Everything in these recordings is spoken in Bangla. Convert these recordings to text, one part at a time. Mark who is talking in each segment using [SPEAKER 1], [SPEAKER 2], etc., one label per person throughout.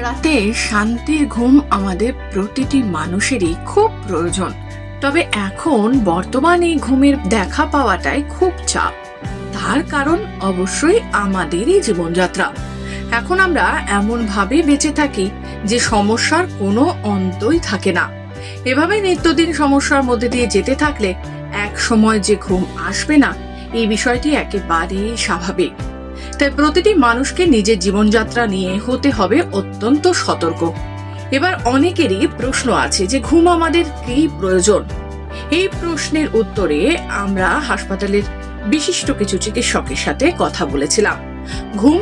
[SPEAKER 1] রাতে শান্তির ঘুম আমাদের প্রতিটি মানুষেরই খুব প্রয়োজন। তবে এখন বর্তমানে ঘুমের দেখা পাওয়াটাই খুব চাপ। তার কারণ অবশ্যই আমাদেরই জীবনযাত্রা। এখন আমরা এমন ভাবে বেঁচে থাকি যে সমস্যার কোনো অন্তই থাকে না। এভাবে নিত্যদিন সমস্যার মধ্যে দিয়ে যেতে থাকলে এক সময় যে ঘুম আসবে না, এই বিষয়টি একেবারেই স্বাভাবিক। তাই প্রতিটি মানুষকে নিজের জীবনযাত্রা নিয়ে হতে হবে অত্যন্ত সতর্ক। এবার অনেকেরই প্রশ্ন আছে যে ঘুম আমাদের কি প্রয়োজন। এই প্রশ্নের উত্তরে আমরা হাসপাতালের বিশিষ্ট কিছু চিকিৎসকের সাথে কথা বলেছিলাম। ঘুম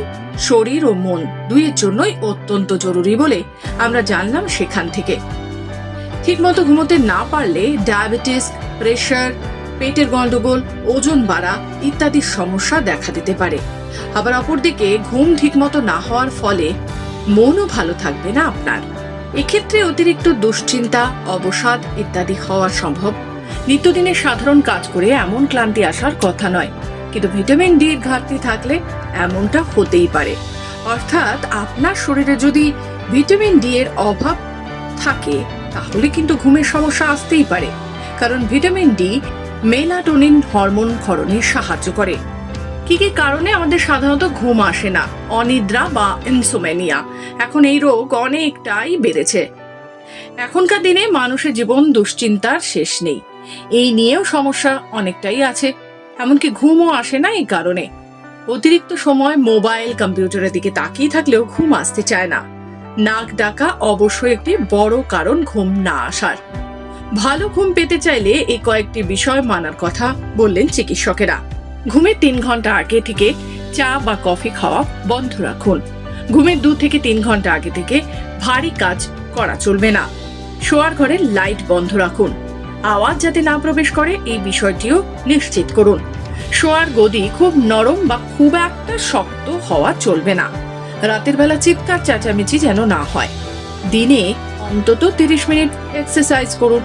[SPEAKER 1] শরীর ও মন দুইয়ের জন্যই অত্যন্ত জরুরি বলে আমরা জানলাম সেখান থেকে। ঠিকমতো ঘুমোতে না পারলে ডায়াবেটিস, প্রেশার, পেটের গন্ডগোল, ওজন বাড়া ইত্যাদি সমস্যা দেখা দিতে পারে। আবার অপরদিকে ঘুম ঠিকমতো না হওয়ার ফলে মনও ভালো থাকবে না আপনার। এক্ষেত্রে অতিরিক্ত দুশ্চিন্তা, অবসাদ ইত্যাদি হওয়া সম্ভব। নিত্যদিনের সাধারণ কাজ করে এমন ক্লান্তি আসার কথা নয়, কিন্তু ভিটামিন ডি এর ঘাটতি থাকলে এমনটা হতেই পারে। অর্থাৎ আপনার শরীরে যদি ভিটামিন ডি এর অভাব থাকে তাহলে কিন্তু ঘুমের সমস্যা আসতেই পারে। কারণ ভিটামিন ডি মেলাটোনিন হরমোন ক্ষরণে সাহায্য করে। কি কি কারণে আমাদের সাধারণত ঘুম আসে না? অনিদ্রা বা ইনসোমেনিয়া, এখন এই রোগ অনেকটাই বেড়েছে। এখনকার দিনে মানুষের জীবন দুশ্চিন্তার শেষ নেই। এই নিয়েও সমস্যা অনেকটাই আছে। এমনকি ঘুমও আসে না এই কারণে। অতিরিক্ত সময় মোবাইল, কম্পিউটারের দিকে তাকিয়ে থাকলেও ঘুম আসতে চায় না। নাক ডাকা অবশ্যই একটি বড় কারণ ঘুম না আসার। ভালো ঘুম পেতে চাইলে এই কয়েকটি বিষয় মানার কথা বললেন চিকিৎসকেরা। ঘুমের 3 ঘন্টা আগে থেকে চা বা কফি খাওয়া বন্ধ রাখুন। ঘুমের 2 থেকে 3 ঘন্টা আগে থেকে ভারী কাজ করা চলবে না। শোয়ার ঘরে লাইট বন্ধ রাখুন। আওয়াজ যাতে না প্রবেশ করে এই বিষয়টিও নিশ্চিত করুন। শোয়ার গদি খুব নরম বা খুব একটা শক্ত হওয়া চলবে না। রাতের বেলা চিৎকার চেঁচামেচি যেন না হয়। দিনে অন্তত 30 মিনিট এক্সারসাইজ করুন।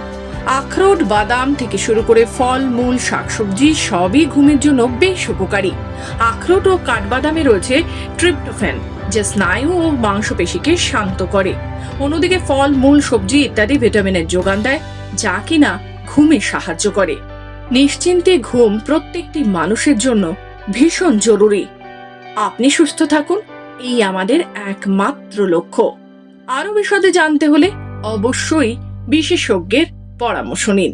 [SPEAKER 1] আখরোট, বাদাম থেকে শুরু করে ফল, মূল, শাকসবজি সবই ঘুমের জন্য বেশ উপকারী। আখরোট ও কাঠবাদামে রয়েছে ট্রিপ্টোফ্যান, যা স্নায়ু ও মাংসপেশিকে শান্ত করে। অন্যদিকে ফল, মূল, সবজি ইত্যাদি ভিটামিনের যোগান দেয়, যা কিনা ঘুমে সাহায্য করে। নিশ্চিন্তে ঘুম প্রত্যেকটি মানুষের জন্য ভীষণ জরুরি। আপনি সুস্থ থাকুন, এই আমাদের একমাত্র লক্ষ্য। আরো বিশদে জানতে হলে অবশ্যই বিশেষজ্ঞের পরামর্শ নিন।